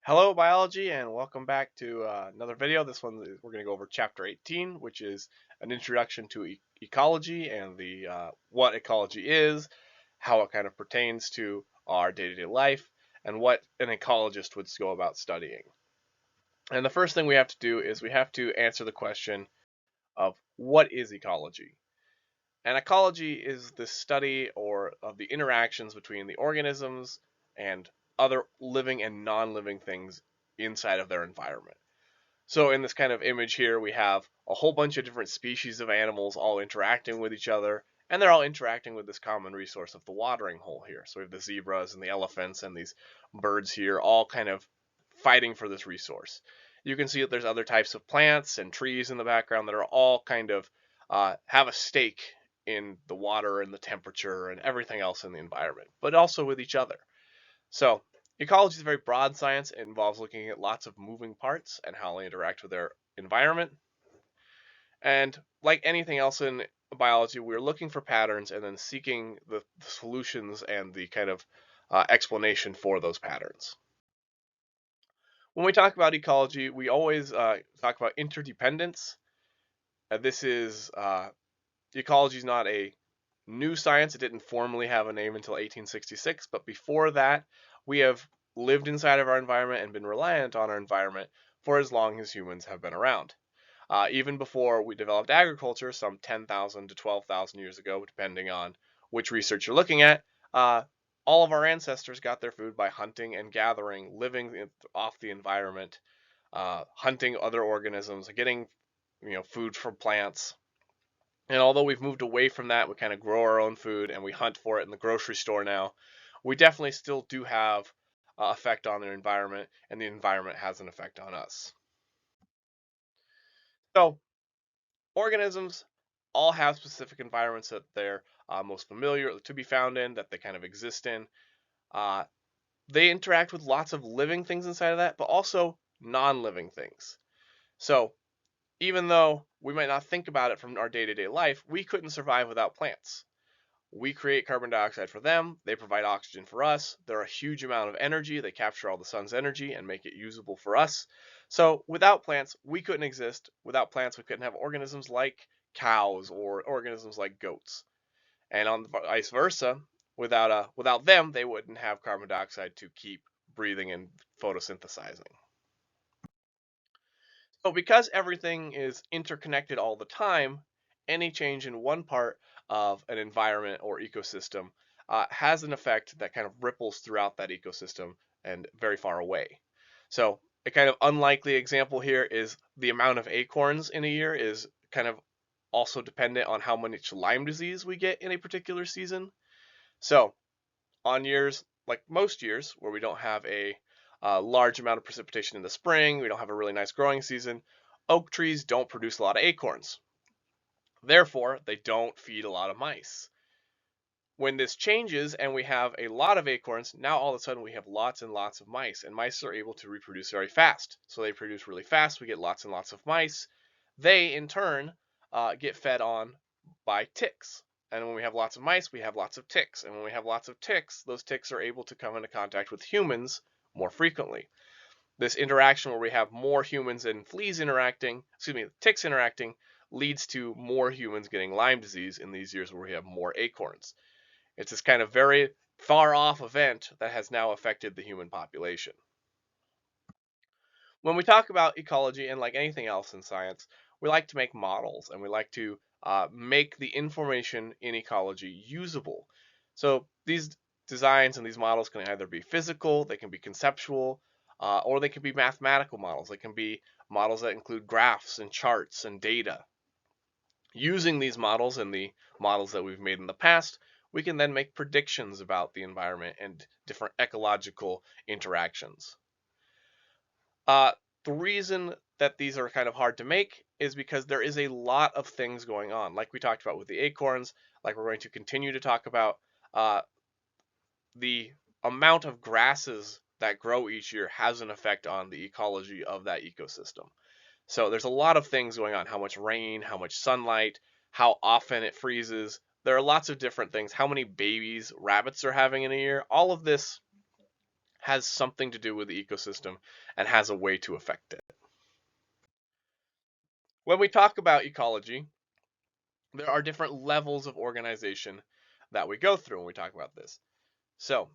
Hello, biology, and welcome back to another video. We're going to go over chapter 18, which is an introduction to ecology and the what ecology is, how it kind of pertains to our day-to-day life, and what an ecologist would go about studying. And the first thing we have to do is we have to answer the question of what is ecology? And ecology is the study or of the interactions between the organisms and other living and non-living things inside of their environment. So in this kind of image here, we have a whole bunch of different species of animals all interacting with each other, and they're all interacting with this common resource of the watering hole here. So we have the zebras and the elephants and these birds here all kind of fighting for this resource. You can see that there's other types of plants and trees in the background that are all kind of have a stake in the water and the temperature and everything else in the environment, but also with each other. So ecology is a very broad science. It involves looking at lots of moving parts and how they interact with their environment. And like anything else in biology, we're looking for patterns and then seeking the solutions and the kind of explanation for those patterns. When we talk about ecology, we always talk about interdependence. This is ecology is not a new science. It didn't formally have a name until 1866, but before that, we have lived inside of our environment and been reliant on our environment for as long as humans have been around. Even before we developed agriculture, some 10,000 to 12,000 years ago, depending on which research you're looking at, all of our ancestors got their food by hunting and gathering, living off the environment, hunting other organisms, getting food from plants. And although we've moved away from that, we kind of grow our own food and we hunt for it in the grocery store now. We definitely still do have effect on the environment, and the environment has an effect on us. So organisms all have specific environments that they're most familiar to be found in, that they kind of exist in. Uh, they interact with lots of living things inside of that, but also non-living things. So even though we might not think about it from our day-to-day life, we couldn't survive without plants. We create carbon dioxide for them. They provide oxygen for us. They're a huge amount of energy. They capture all the sun's energy and make it usable for us. So without plants, we couldn't exist. Without plants, we couldn't have organisms like cows or organisms like goats. And on the vice versa, without them, they wouldn't have carbon dioxide to keep breathing and photosynthesizing. So because everything is interconnected all the time, any change in one part of an environment or ecosystem has an effect that kind of ripples throughout that ecosystem and very far away. So a kind of unlikely example here is the amount of acorns in a year is kind of also dependent on how much Lyme disease we get in a particular season. So on years like most years where we don't have a large amount of precipitation in the spring, we don't have a really nice growing season, oak trees don't produce a lot of acorns. Therefore, they don't feed a lot of mice. When this changes and we have a lot of acorns, now all of a sudden we have lots and lots of mice, and mice are able to reproduce very fast. So they produce really fast, we get lots and lots of mice. They, in turn, get fed on by ticks. And when we have lots of mice, we have lots of ticks. And when we have lots of ticks, those ticks are able to come into contact with humans more frequently. This interaction where we have more humans and fleas interacting, ticks interacting, leads to more humans getting Lyme disease in these years where we have more acorns. It's this kind of very far off event that has now affected the human population. When we talk about ecology, and like anything else in science, we like to make models and we like to make the information in ecology usable. So these designs and these models can either be physical, they can be conceptual, or they can be mathematical models. They can be models that include graphs and charts and data. Using these models and the models that we've made in the past, we can then make predictions about the environment and different ecological interactions. Uh, the reason that these are kind of hard to make is because there is a lot of things going on. Like we talked about with the acorns, like we're going to continue to talk about, the amount of grasses that grow each year has an effect on the ecology of that ecosystem. So there's a lot of things going on, how much rain, how much sunlight, how often it freezes. There are lots of different things, how many babies rabbits are having in a year. All of this has something to do with the ecosystem and has a way to affect it. When we talk about ecology, there are different levels of organization that we go through when we talk about this. So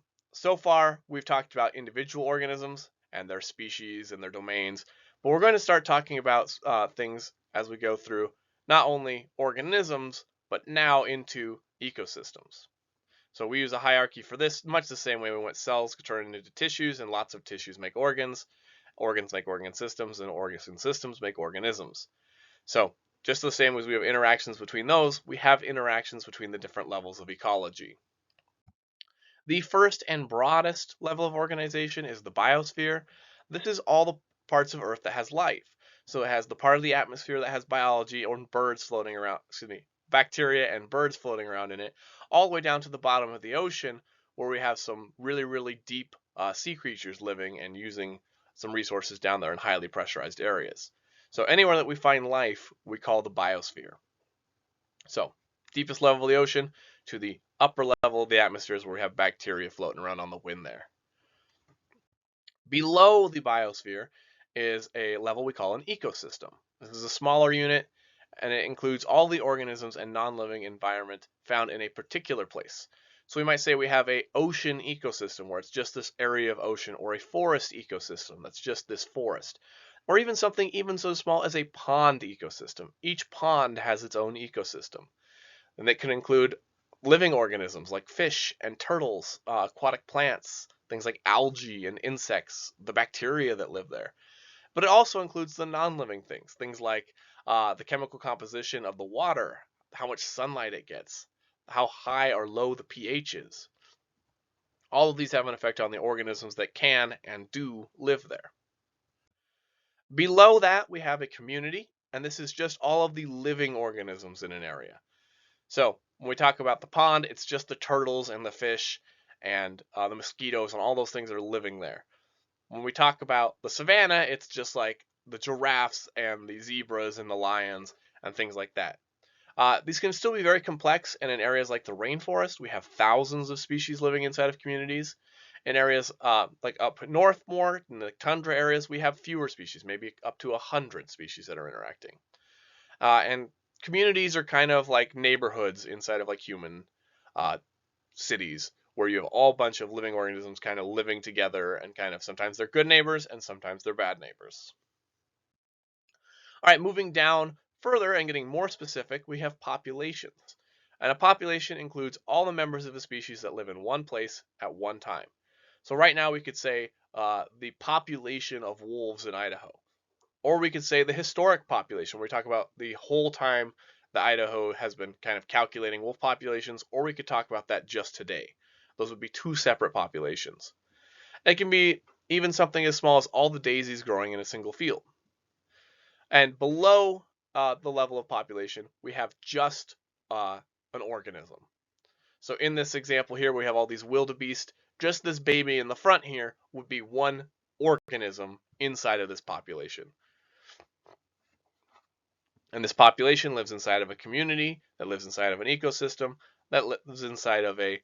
far we've talked about individual organisms and their species and their domains, but we're going to start talking about things as we go through not only organisms, but now into ecosystems. So we use a hierarchy for this, much the same way we want cells to turn into tissues, and lots of tissues make organs, organs make organ systems, and organ systems make organisms. So just the same as we have interactions between those, we have interactions between the different levels of ecology. The first and broadest level of organization is the biosphere. This is all the parts of Earth that has life. So it has the part of the atmosphere that has biology or birds floating around, bacteria and birds floating around in it, all the way down to the bottom of the ocean where we have some really, really deep sea creatures living and using some resources down there in highly pressurized areas. So anywhere that we find life, we call the biosphere. So deepest level of the ocean to the upper level of the atmosphere is where we have bacteria floating around on the wind there. Below the biosphere is a level we call an ecosystem. This is a smaller unit, and it includes all the organisms and non-living environment found in a particular place. So we might say we have a ocean ecosystem where it's just this area of ocean, or a forest ecosystem that's just this forest, or even something even so small as a pond ecosystem. Each pond has its own ecosystem, and that can include living organisms like fish and turtles, aquatic plants, things like algae and insects, the bacteria that live there. But it also includes the non-living things, things like the chemical composition of the water, how much sunlight it gets, how high or low the pH is. All of these have an effect on the organisms that can and do live there. Below that, we have a community, and this is just all of the living organisms in an area. So when we talk about the pond, it's just the turtles and the fish and the mosquitoes and all those things that are living there. When we talk about the savanna, it's just like the giraffes and the zebras and the lions and things like that. These can still be very complex, and in areas like the rainforest, we have thousands of species living inside of communities. In areas like up north more, in the tundra areas, we have fewer species, maybe up to 100 species that are interacting. And communities are kind of like neighborhoods inside of like human uh, cities where you have all bunch of living organisms kind of living together, and kind of sometimes they're good neighbors and sometimes they're bad neighbors. All right, moving down further and getting more specific, we have populations. And a population includes all the members of a species that live in one place at one time. So right now we could say the population of wolves in Idaho. Or we could say the historic population, where we talk about the whole time that Idaho has been kind of calculating wolf populations, or we could talk about that just today. Those would be two separate populations. It can be even something as small as all the daisies growing in a single field. And below the level of population, we have just an organism. So in this example here, we have all these wildebeest. Just this baby in the front here would be one organism inside of this population. And this population lives inside of a community that lives inside of an ecosystem that lives inside of a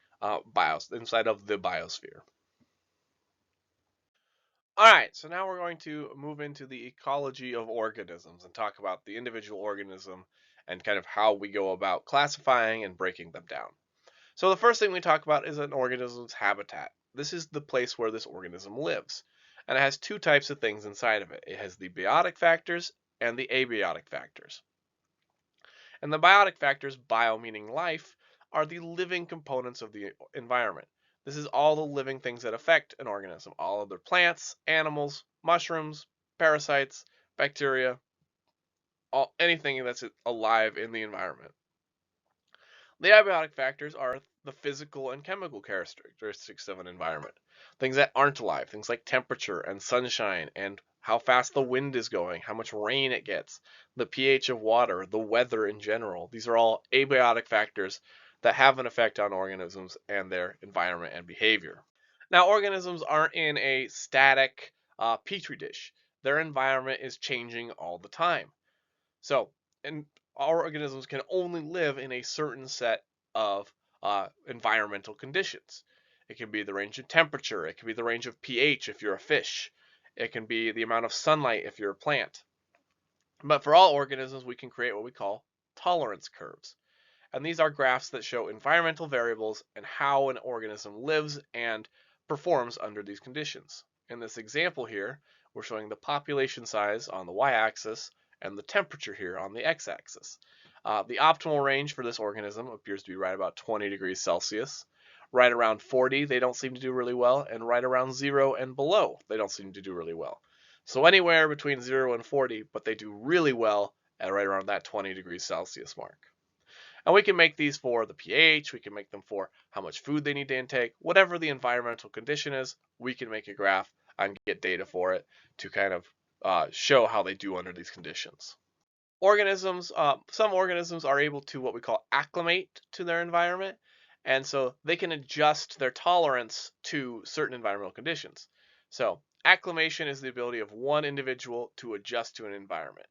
inside of the biosphere. All right, so now we're going to move into the ecology of organisms and talk about the individual organism and kind of how we go about classifying and breaking them down. So the first thing we talk about is an organism's habitat. This is the place where this organism lives. And it has two types of things inside of it. It has the biotic factors and the abiotic factors. And the biotic factors, bio meaning life, are the living components of the environment. This is all the living things that affect an organism, all other plants, animals, mushrooms, parasites, bacteria, anything that's alive in the environment. The abiotic factors are the physical and chemical characteristics of an environment. Things that aren't alive, things like temperature and sunshine and how fast the wind is going, how much rain it gets, the pH of water, the weather in general. These are all abiotic factors that have an effect on organisms and their environment and behavior. Now, organisms aren't in a static petri dish. Their environment is changing all the time. So, and our organisms can only live in a certain set of environmental conditions. It can be the range of temperature. It can be the range of pH if you're a fish. It can be the amount of sunlight if you're a plant. But for all organisms, we can create what we call tolerance curves. And these are graphs that show environmental variables and how an organism lives and performs under these conditions. In this example here, we're showing the population size on the y-axis and the temperature here on the x-axis. The optimal range for this organism appears to be right about 20 degrees Celsius. Right around 40, they don't seem to do really well, and right around 0 and below, they don't seem to do really well. So anywhere between 0 and 40, but they do really well at right around that 20 degrees Celsius mark. And we can make these for the pH, we can make them for how much food they need to intake, whatever the environmental condition is, we can make a graph and get data for it to kind of show how they do under these conditions. Some organisms are able to what we call acclimate to their environment, and so they can adjust their tolerance to certain environmental conditions. So acclimation is the ability of one individual to adjust to an environment.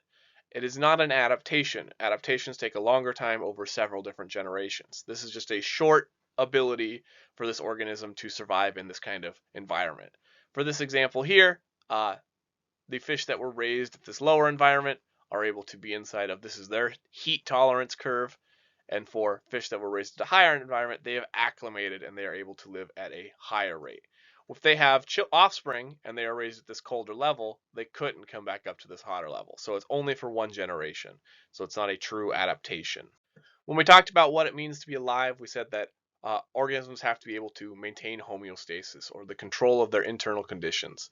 It is not an adaptation. Adaptations take a longer time over several different generations. This is just a short ability for this organism to survive in this kind of environment. For this example here, the fish that were raised at this lower environment are able to be inside of, this is their heat tolerance curve, and for fish that were raised at a higher environment, they have acclimated and they are able to live at a higher rate. If they have offspring and they are raised at this colder level, they couldn't come back up to this hotter level. So it's only for one generation. So it's not a true adaptation. When we talked about what it means to be alive, we said that organisms have to be able to maintain homeostasis, or the control of their internal conditions.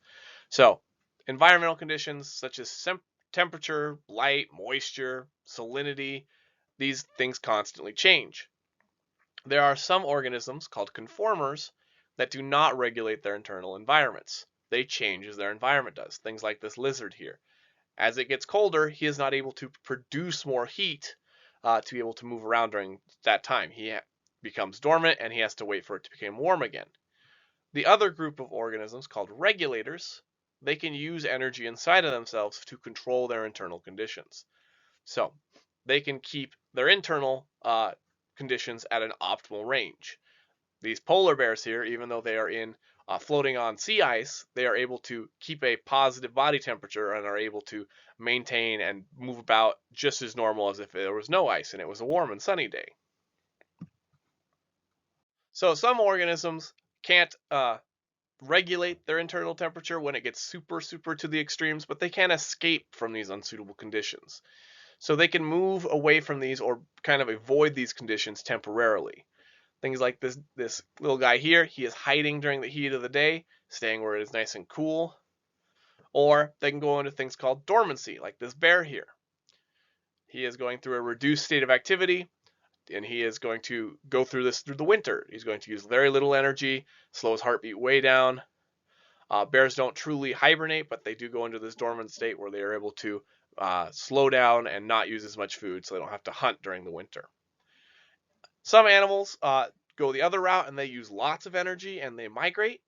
So environmental conditions such as temperature, light, moisture, salinity, these things constantly change. There are some organisms called conformers that do not regulate their internal environments. They change as their environment does. Things like this lizard here. As it gets colder, he is not able to produce more heat to be able to move around during that time. He becomes dormant and he has to wait for it to become warm again. The other group of organisms called regulators, they can use energy inside of themselves to control their internal conditions. So they can keep their internal conditions at an optimal range. These polar bears here, even though they are in floating on sea ice, they are able to keep a positive body temperature and are able to maintain and move about just as normal as if there was no ice and it was a warm and sunny day. So some organisms can't regulate their internal temperature when it gets super to the extremes, but they can escape from these unsuitable conditions. So they can move away from these or kind of avoid these conditions temporarily. Things like this little guy here, he is hiding during the heat of the day, staying where it is nice and cool. Or they can go into things called dormancy, like this bear here. He is going through a reduced state of activity, and he is going to go through this through the winter. He's going to use very little energy, slow his heartbeat way down. Bears don't truly hibernate, but they do go into this dormant state where they are able to slow down and not use as much food, so they don't have to hunt during the winter. Some animals go the other route and they use lots of energy and they migrate.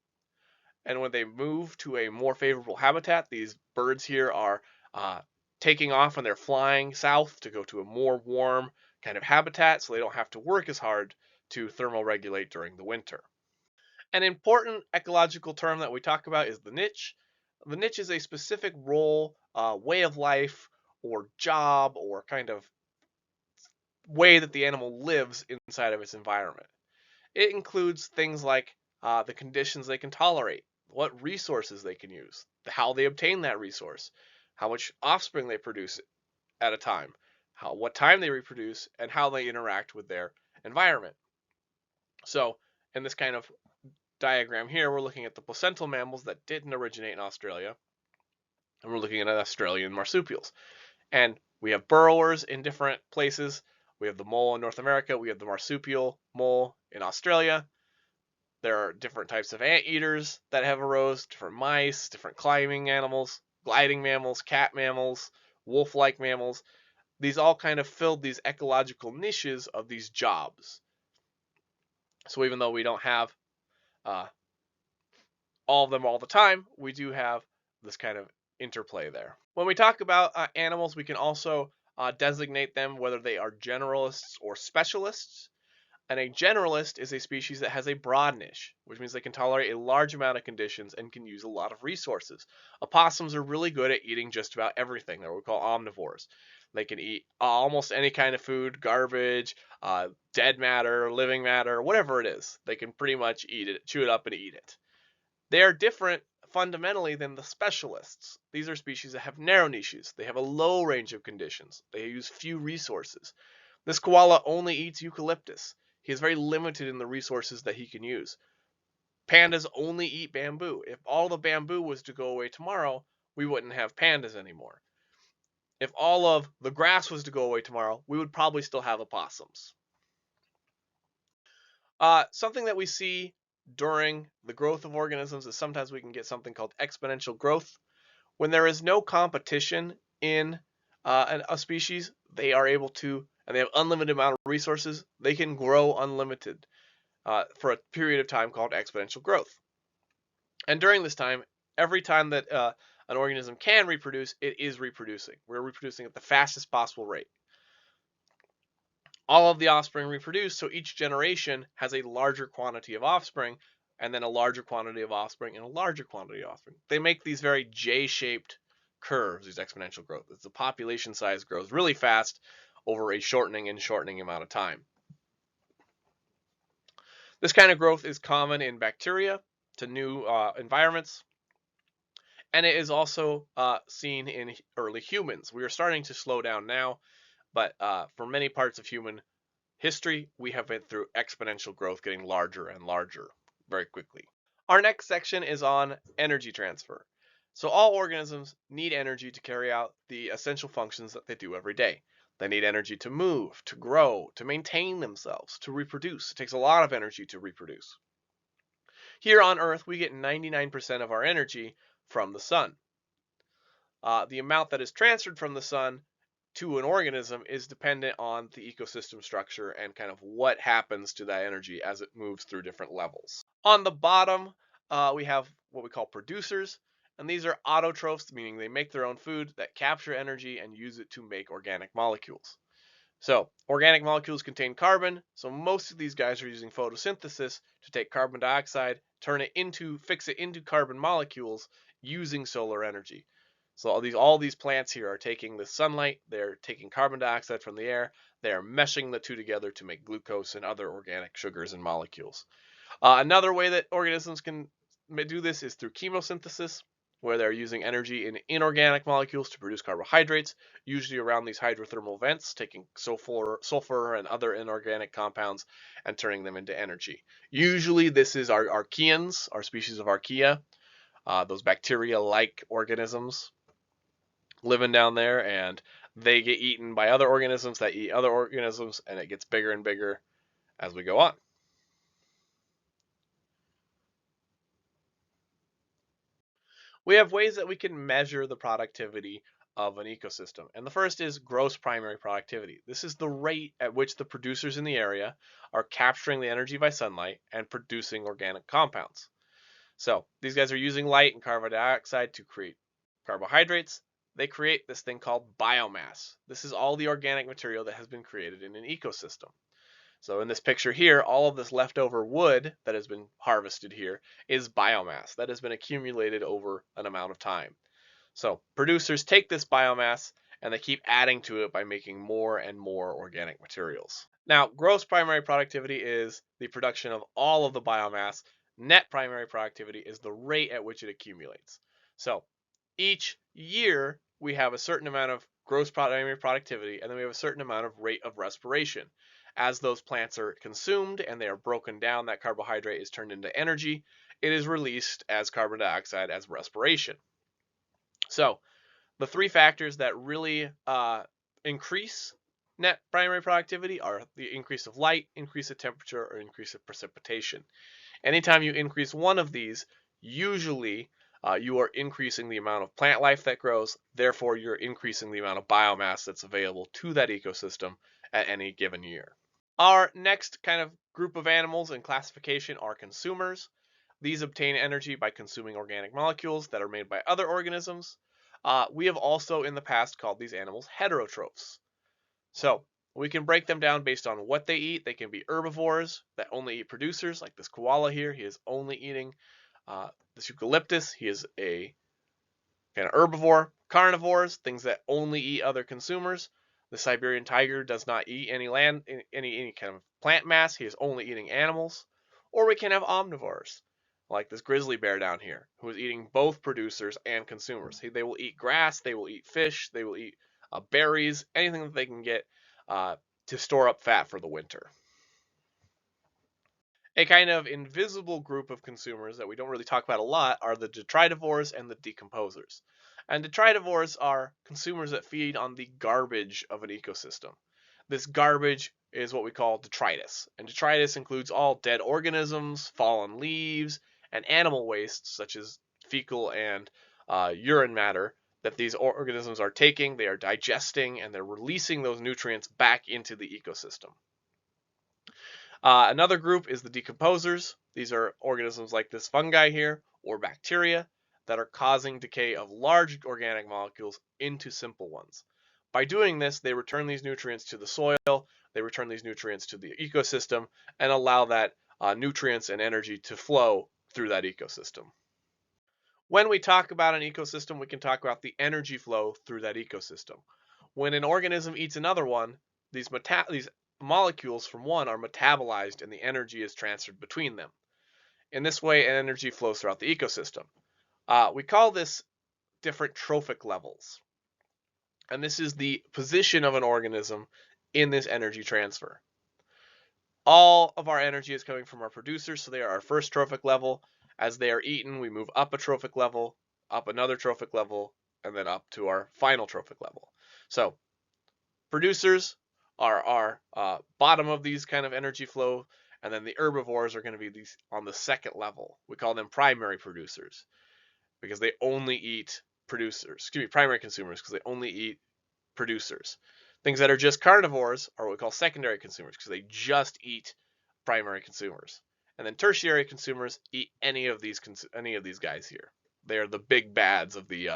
And when they move to a more favorable habitat, these birds here are taking off and they're flying south to go to a more warm kind of habitat, so they don't have to work as hard to thermoregulate during the winter. An important ecological term that we talk about is the niche. The niche is a specific role, way of life, or job, or kind of way that the animal lives inside of its environment. It includes things like the conditions they can tolerate, what resources they can use, how they obtain that resource, how much offspring they produce at a time, what time they reproduce, and how they interact with their environment. So in this kind of diagram here, we're looking at the placental mammals that didn't originate in Australia, and we're looking at Australian marsupials. And we have burrowers in different places. We have the mole in North America. We have the marsupial mole in Australia. There are different types of anteaters that have arose, different mice, different climbing animals, gliding mammals, cat mammals, wolf-like mammals. These all kind of filled these ecological niches of these jobs. So even though we don't have all of them all the time, we do have this kind of interplay there. When we talk about animals, we can also designate them whether they are generalists or specialists. And a generalist is a species that has a broad niche, which means they can tolerate a large amount of conditions and can use a lot of resources. Opossums are really good at eating just about everything. They're what we call omnivores. They can eat almost any kind of food, garbage, dead matter, living matter, whatever it is. They can pretty much eat it, chew it up and eat it. They are different fundamentally than the specialists. These are species that have narrow niches. They have a low range of conditions. They use few resources. This koala only eats eucalyptus. He is very limited in the resources that he can use. Pandas only eat bamboo. If all the bamboo was to go away tomorrow, we wouldn't have pandas anymore. If all of the grass was to go away tomorrow, we would probably still have opossums. Something that we see during the growth of organisms is sometimes we can get something called exponential growth. When there is no competition in a species, they are able to, and they have unlimited amount of resources, they can grow unlimited for a period of time called exponential growth. And during this time, every time that an organism can reproduce, it is reproducing. We're reproducing at the fastest possible rate. All of the offspring reproduce, so each generation has a larger quantity of offspring, and then a larger quantity of offspring, and a larger quantity of offspring. They make these very J-shaped curves, these exponential growth. As the population size grows really fast over a shortening amount of time. This kind of growth is common in bacteria to new environments, and it is also seen in early humans. We are starting to slow down now, but for many parts of human history, we have been through exponential growth, getting larger and larger very quickly. Our next section is on energy transfer. So all organisms need energy to carry out the essential functions that they do every day. They need energy to move, to grow, to maintain themselves, to reproduce. It takes a lot of energy to reproduce. Here on Earth, we get 99% of our energy from the sun. The amount that is transferred from the sun to an organism is dependent on the ecosystem structure and kind of what happens to that energy as it moves through different levels. On the bottom, we have what we call producers, and these are autotrophs, meaning they make their own food that capture energy and use it to make organic molecules. So organic molecules contain carbon, so most of these guys are using photosynthesis to take carbon dioxide, fix it into carbon molecules using solar energy. So all these plants here are taking the sunlight, they're taking carbon dioxide from the air, they are meshing the two together to make glucose and other organic sugars and molecules. Another way that organisms can do this is through chemosynthesis, where they're using energy in inorganic molecules to produce carbohydrates, usually around these hydrothermal vents, taking sulfur and other inorganic compounds and turning them into energy. Usually this is our archaeans, our species of archaea, those bacteria-like organisms living down there, and they get eaten by other organisms that eat other organisms, and it gets bigger and bigger as we go on. We have ways that we can measure the productivity of an ecosystem. And the first is gross primary productivity. This is the rate at which the producers in the area are capturing the energy by sunlight and producing organic compounds. So these guys are using light and carbon dioxide to create carbohydrates. They create this thing called biomass. This is all the organic material that has been created in an ecosystem. So in this picture here, all of this leftover wood that has been harvested here is biomass that has been accumulated over an amount of time. So producers take this biomass and they keep adding to it by making more and more organic materials. Now, gross primary productivity is the production of all of the biomass. Net primary productivity is the rate at which it accumulates. So each year we have a certain amount of gross primary productivity, and then we have a certain amount of rate of respiration. As those plants are consumed and they are broken down, that carbohydrate is turned into energy. It is released as carbon dioxide as respiration. So the three factors that really increase net primary productivity are the increase of light, increase of temperature, or increase of precipitation. Anytime you increase one of these, usually you are increasing the amount of plant life that grows, therefore you're increasing the amount of biomass that's available to that ecosystem at any given year. Our next kind of group of animals in classification are consumers. These obtain energy by consuming organic molecules that are made by other organisms. We have also in the past called these animals heterotrophs. So We can break them down based on what they eat. They can be herbivores that only eat producers, like this koala here. He is only eating this eucalyptus. He is a kind of herbivore. Carnivores, things that only eat other consumers. The Siberian tiger does not eat any any kind of plant mass. He is only eating animals. Or we can have omnivores, like this grizzly bear down here, who is eating both producers and consumers. They will eat grass, they will eat fish, they will eat berries, anything that they can get uh, to store up fat for the winter. A kind of invisible group of consumers that we don't really talk about a lot are the detritivores and the decomposers. And detritivores are consumers that feed on the garbage of an ecosystem. This garbage is what we call detritus. And detritus includes all dead organisms, fallen leaves, and animal waste, such as fecal and urine matter, that these organisms are taking, they are digesting, and they're releasing those nutrients back into the ecosystem. Another group is the decomposers. These are organisms like this fungi here or bacteria that are causing decay of large organic molecules into simple ones. By doing this, they return these nutrients to the soil, they return these nutrients to the ecosystem, and allow that nutrients and energy to flow through that ecosystem. When we talk about an ecosystem, we can talk about the energy flow through that ecosystem. When an organism eats another one, these molecules from one are metabolized and the energy is transferred between them. In this way, energy flows throughout the ecosystem. We call this different trophic levels. And this is the position of an organism in this energy transfer. All of our energy is coming from our producers, so they are our first trophic level. As they are eaten, we move up a trophic level, up another trophic level, and then up to our final trophic level. So producers are our bottom of these kind of energy flow, and then the herbivores are going to be these on the second level. We call them primary producers because they only eat primary consumers because they only eat producers. Things that are just carnivores are what we call secondary consumers because they just eat primary consumers. And then tertiary consumers eat any of these guys here. They are the big bads of the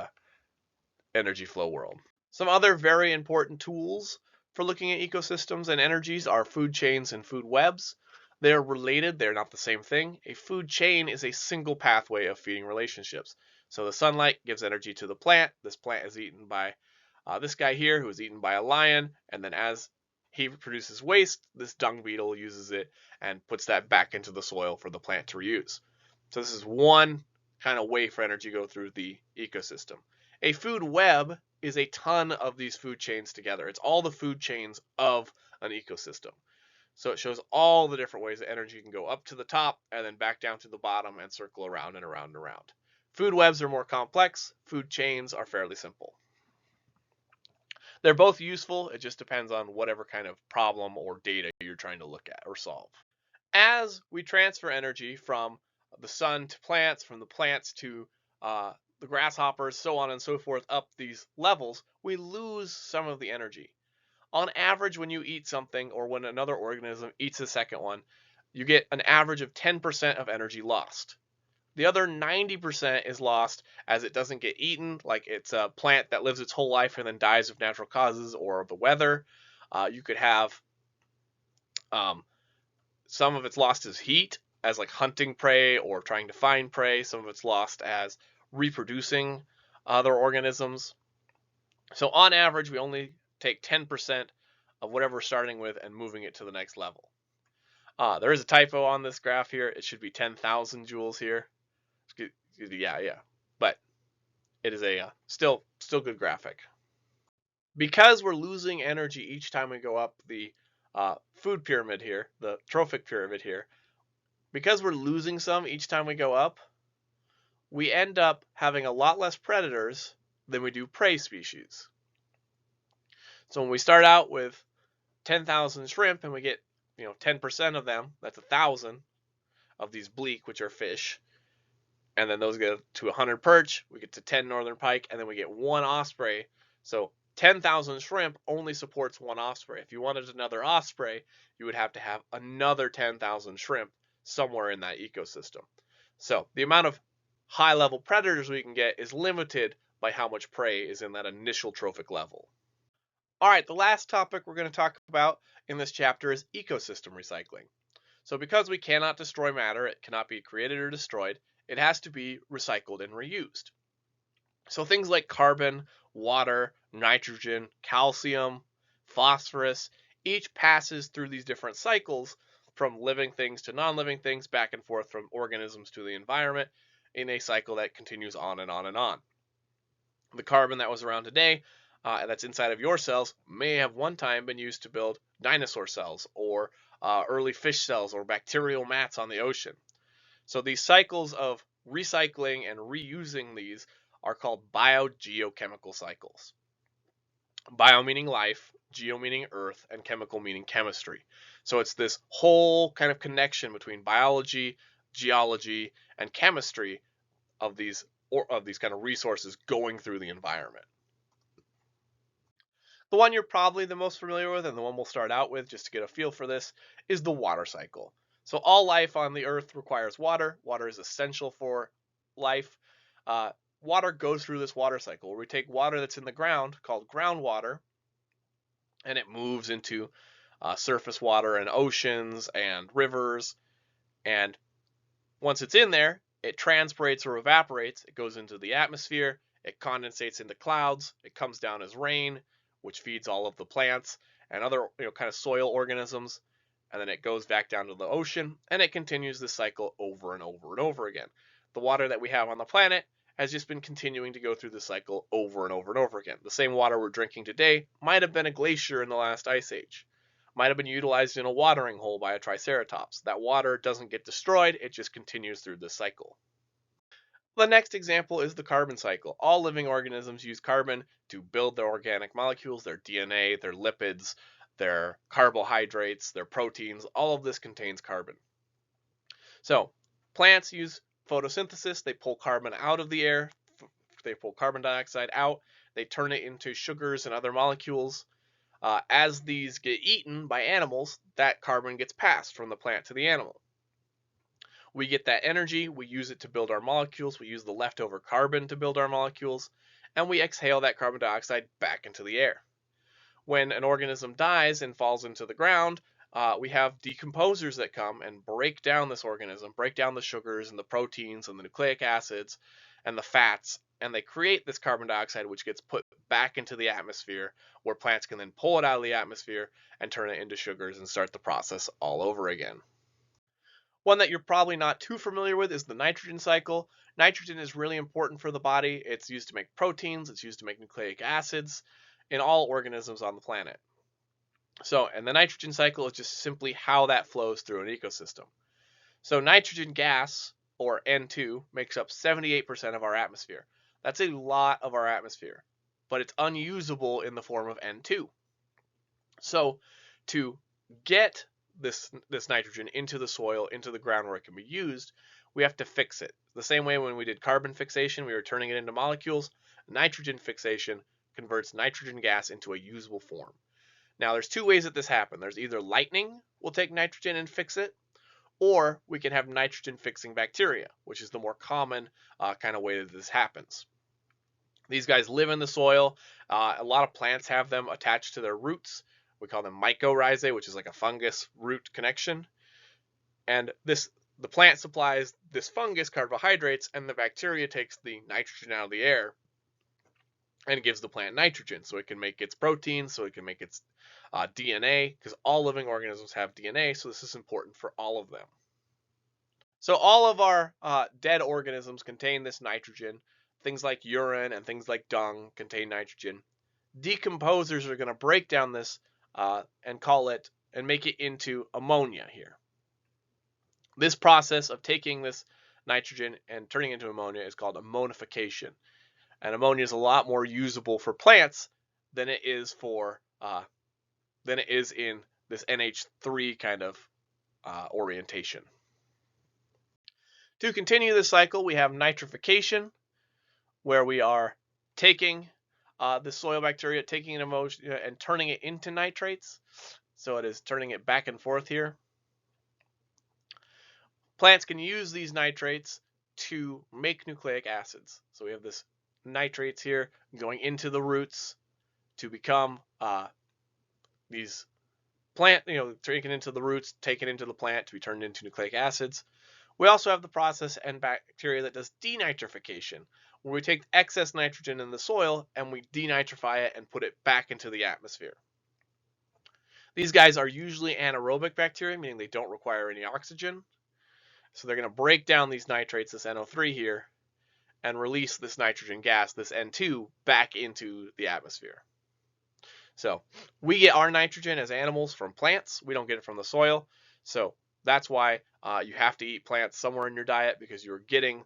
energy flow world. Some other very important tools for looking at ecosystems and energies are food chains and food webs. They're related, they're not the same thing. A food chain is a single pathway of feeding relationships. So the sunlight gives energy to the plant. This plant is eaten by this guy here, who is eaten by a lion, and then as he produces waste, this dung beetle uses it and puts that back into the soil for the plant to reuse. So this is one kind of way for energy to go through the ecosystem. A food web is a ton of these food chains together. It's all the food chains of an ecosystem. So it shows all the different ways that energy can go up to the top and then back down to the bottom and circle around and around and around. Food webs are more complex. Food chains are fairly simple. They're both useful. It just depends on whatever kind of problem or data you're trying to look at or solve. As we transfer energy from the sun to plants, from the plants to the grasshoppers, so on and so forth, up these levels, we lose some of the energy. On average, when you eat something or when another organism eats the second one, you get an average of 10% of energy lost. The other 90% is lost as it doesn't get eaten, like it's a plant that lives its whole life and then dies of natural causes or the weather. You could have some of it's lost as heat, as like hunting prey or trying to find prey. Some of it's lost as reproducing other organisms. So on average, we only take 10% of whatever we're starting with and moving it to the next level. There is a typo on this graph here. It should be 10,000 joules here. Yeah. But it is a still good graphic. Because we're losing energy each time we go up the food pyramid here, the trophic pyramid here, because we're losing some each time we go up, we end up having a lot less predators than we do prey species. So when we start out with 10,000 shrimp and we get 10% of them, that's 1,000 of these bleak, which are fish, and then those get to 100 perch, we get to 10 northern pike, and then we get 1 osprey. So 10,000 shrimp only supports 1 osprey. If you wanted another osprey, you would have to have another 10,000 shrimp somewhere in that ecosystem. So the amount of high-level predators we can get is limited by how much prey is in that initial trophic level. All right, the last topic we're going to talk about in this chapter is ecosystem recycling. So because we cannot destroy matter, it cannot be created or destroyed, it has to be recycled and reused. So things like carbon, water, nitrogen, calcium, phosphorus, each passes through these different cycles from living things to non-living things, back and forth from organisms to the environment in a cycle that continues on and on and on. The carbon that was around today that's inside of your cells may have one time been used to build dinosaur cells or early fish cells or bacterial mats on the ocean. So these cycles of recycling and reusing these are called biogeochemical cycles. Bio meaning life, geo meaning earth, and chemical meaning chemistry. So it's this whole kind of connection between biology, geology, and chemistry of these kind of resources going through the environment. The one you're probably the most familiar with, and the one we'll start out with just to get a feel for this, is the water cycle. So all life on the earth requires water. Water is essential for life. Water goes through this water cycle where we take water that's in the ground called groundwater, and it moves into surface water and oceans and rivers. And once it's in there, it transpirates or evaporates. It goes into the atmosphere. It condensates into clouds. It comes down as rain, which feeds all of the plants and other kind of soil organisms. And then it goes back down to the ocean, and it continues this cycle over and over and over again. The water that we have on the planet has just been continuing to go through the cycle over and over and over again. The same water we're drinking today might have been a glacier in the last ice age. Might have been utilized in a watering hole by a triceratops. That water doesn't get destroyed, it just continues through this cycle. The next example is the carbon cycle. All living organisms use carbon to build their organic molecules, their DNA, their lipids, their carbohydrates, their proteins. All of this contains carbon. So plants use photosynthesis. They pull carbon out of the air. They pull carbon dioxide out. They turn it into sugars and other molecules. As these get eaten by animals, that carbon gets passed from the plant to the animal. We get that energy, we use it to build our molecules, we use the leftover carbon to build our molecules, and we exhale that carbon dioxide back into the air. When an organism dies and falls into the ground, we have decomposers that come and break down this organism, break down the sugars and the proteins and the nucleic acids and the fats, and they create this carbon dioxide, which gets put back into the atmosphere, where plants can then pull it out of the atmosphere and turn it into sugars and start the process all over again. One that you're probably not too familiar with is the nitrogen cycle. Nitrogen is really important for the body. It's used to make proteins, it's used to make nucleic acids in all organisms on the planet. So, and the nitrogen cycle is just simply how that flows through an ecosystem. So nitrogen gas, or N2, makes up 78% of our atmosphere. That's a lot of our atmosphere, but it's unusable in the form of N2. So to get this nitrogen into the soil, into the ground where it can be used, we have to fix it. The same way when we did carbon fixation, we were turning it into molecules. Nitrogen fixation converts nitrogen gas into a usable form. Now there's two ways that this happens. There's either lightning will take nitrogen and fix it, or we can have nitrogen fixing bacteria, which is the more common kind of way that this happens. These guys live in the soil. A lot of plants have them attached to their roots. We call them mycorrhizae, which is like a fungus root connection. And the plant supplies this fungus carbohydrates, and the bacteria takes the nitrogen out of the air and gives the plant nitrogen so it can make its proteins, so it can make its DNA, because all living organisms have DNA, so this is important for all of them. So all of our dead organisms contain this nitrogen. Things like urine and things like dung contain nitrogen. Decomposers are going to break down this and call it and make it into ammonia here. This process of taking this nitrogen and turning it into ammonia is called ammonification. And ammonia is a lot more usable for plants than it is in this NH3 kind of orientation. To continue the cycle, we have nitrification, where we are taking the soil bacteria, taking an ammonia and turning it into nitrates. So it is turning it back and forth here. Plants can use these nitrates to make nucleic acids. So we have this nitrates here going into the roots to become these plant, taken into the roots, taken into the plant to be turned into nucleic acids. We also have the process and bacteria that does denitrification, where we take excess nitrogen in the soil and we denitrify it and put it back into the atmosphere. These guys are usually anaerobic bacteria, meaning they don't require any oxygen. So they're going to break down these nitrates, this NO3 here, and release this nitrogen gas, this N2, back into the atmosphere. So we get our nitrogen as animals from plants. We don't get it from the soil. So that's why you have to eat plants somewhere in your diet, because you're getting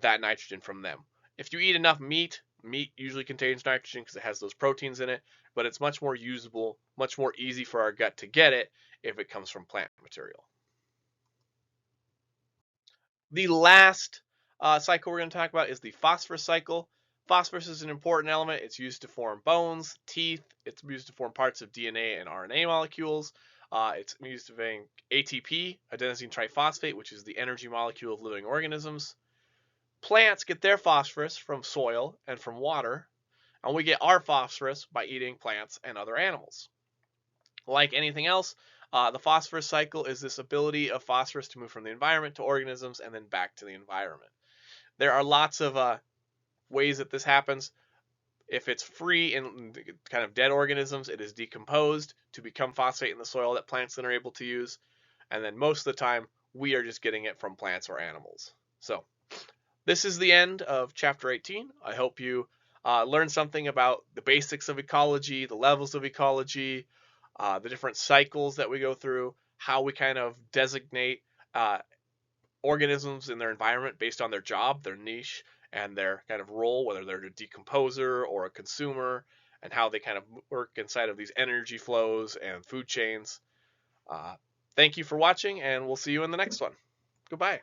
that nitrogen from them. If you eat enough meat, meat usually contains nitrogen because it has those proteins in it, but it's much more usable, much more easy for our gut to get it if it comes from plant material. The last cycle we're going to talk about is the phosphorus cycle. Phosphorus is an important element. It's used to form bones, teeth. It's used to form parts of DNA and RNA molecules. It's used to make ATP, adenosine triphosphate, which is the energy molecule of living organisms. Plants get their phosphorus from soil and from water, and we get our phosphorus by eating plants and other animals. Like anything else, the phosphorus cycle is this ability of phosphorus to move from the environment to organisms and then back to the environment. There are lots of ways that this happens. If it's free in kind of dead organisms, it is decomposed to become phosphate in the soil that plants then are able to use. And then most of the time, we are just getting it from plants or animals. So this is the end of chapter 18. I hope you learned something about the basics of ecology, the levels of ecology, the different cycles that we go through, how we kind of designate organisms in their environment based on their job, their niche, and their kind of role, whether they're a decomposer or a consumer, and how they kind of work inside of these energy flows and food chains. Thank you for watching, and we'll see you in the next one. Goodbye.